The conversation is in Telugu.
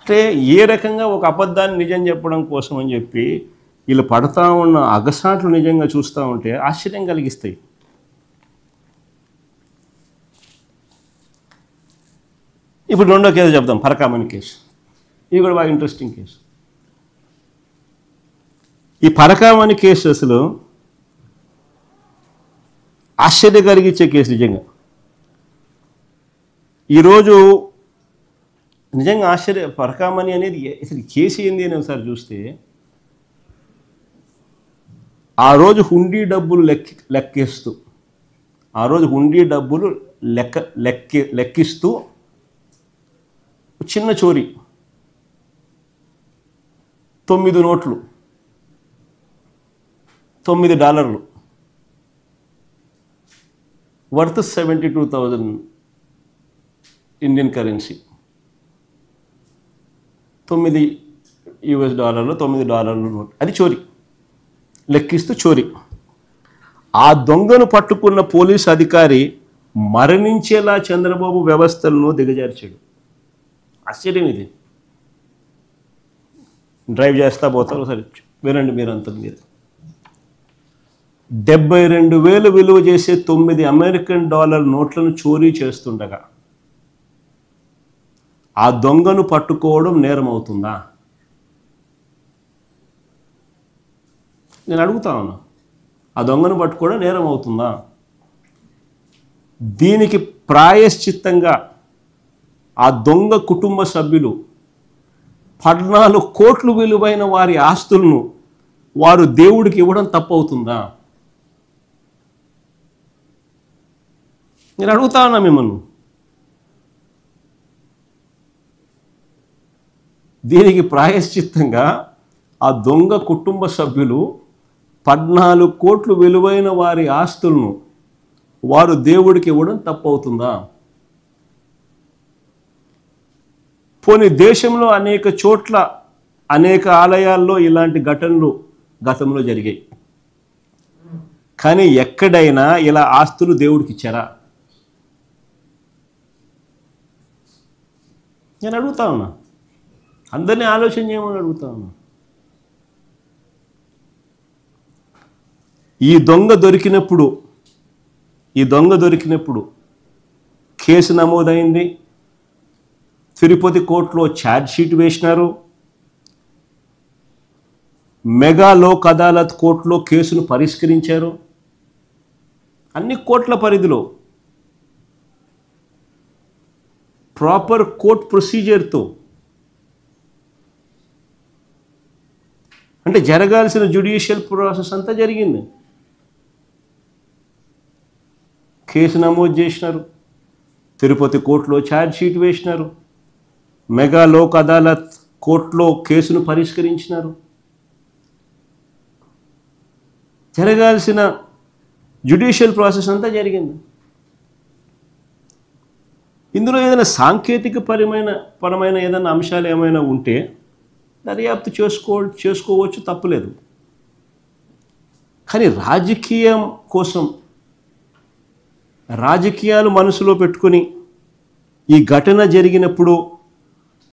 అంటే ఏ రకంగా ఒక అబద్ధాన్ని నిజం చెప్పడం కోసం అని చెప్పి వీళ్ళు పడతా ఉన్న అగసాట్లు నిజంగా చూస్తూ ఉంటే ఆశ్చర్యం కలిగిస్తాయి. ఇప్పుడు రెండో కేసు చెప్దాం, పరకామణి కేసు. ఇది కూడా బాగా ఇంట్రెస్టింగ్ కేసు. ఈ పరకామణి కేసు అసలు ఆశ్చర్యం కలిగించే కేసు నిజంగా. ఈరోజు నిజంగా పరకామణి అనేది అసలు కేసు ఏంది అని ఒకసారి చూస్తే, ఆ రోజు హుండీ డబ్బులు లెక్కిస్తూ లెక్కిస్తూ చిన్న చోరీ, 9 నోట్లు, $9 వర్త్ 72,000 ఇండియన్ కరెన్సీ, $9 నోట్. అది చోరీ, లెక్కిస్తూ చోరీ. ఆ దొంగను పట్టుకున్న పోలీసు అధికారి మరణించేలా చంద్రబాబు వ్యవస్థలను దిగజార్చాడు. ఆశ్చర్యం ఇది. డ్రైవ్ చేస్తా పోతారు, సరే వినండి మీరంతా. మీరు $72,000 విలువ చేసే $9 నోట్లను చోరీ చేస్తుండగా ఆ దొంగను పట్టుకోవడం నేరం అవుతుందా? నేను అడుగుతా ఉన్నా, ఆ దొంగను పట్టుకోవడం నేరం అవుతుందా? దీనికి ప్రాయశ్చిత్తంగా ఆ దొంగ కుటుంబ సభ్యులు 14 కోట్లు విలువైన వారి ఆస్తులను వారు దేవుడికి ఇవ్వడం తప్పవుతుందా? నేను అడుగుతా ఉన్నా మిమ్మల్ని. దీనికి ప్రాయశ్చిత్తంగా ఆ దొంగ కుటుంబ సభ్యులు 14 కోట్లు విలువైన వారి ఆస్తులను వారు దేవుడికి ఇవ్వడం తప్పవుతుందా? పోనీ దేశంలో అనేక చోట్ల అనేక ఆలయాల్లో ఇలాంటి ఘటనలు గతంలో జరిగాయి, కానీ ఎక్కడైనా ఇలా ఆస్తులు దేవుడికి ఇచ్చారా? నేను అడుగుతా ఉన్నా, అందరినీ ఆలోచన చేయమని అడుగుతా ఉన్నా. ఈ దొంగ దొరికినప్పుడు కేసు నమోదైంది, తిరుపతి కోర్టులో ఛార్జ్ షీట్ వేసినారు, మెగా లోక్ అదాలత్ కోర్టులో కేసును పరిష్కరించారు. అన్ని కోర్టుల పరిధిలో ప్రాపర్ కోర్ట్ ప్రొసీజర్తో, అంటే జరగాల్సిన జ్యుడిషియల్ ప్రాసెస్ అంతా జరిగింది. కేసు నమోదు చేసినారు, తిరుపతి కోర్టులో ఛార్జ్ షీట్ వేసినారు, మెగా లోక్ అదాలత్ కోర్టులో కేసును పరిష్కరించినారు. జరగాల్సిన జ్యుడిషియల్ ప్రాసెస్ అంతా జరిగింది. ఇందులో ఏదైనా సాంకేతిక పరమైన ఏదైనా అంశాలు ఏమైనా ఉంటే దర్యాప్తు చేసుకోవచ్చు, తప్పులేదు. కానీ రాజకీయం కోసం, రాజకీయాలు మనసులో పెట్టుకొని ఈ ఘటన జరిగినప్పుడు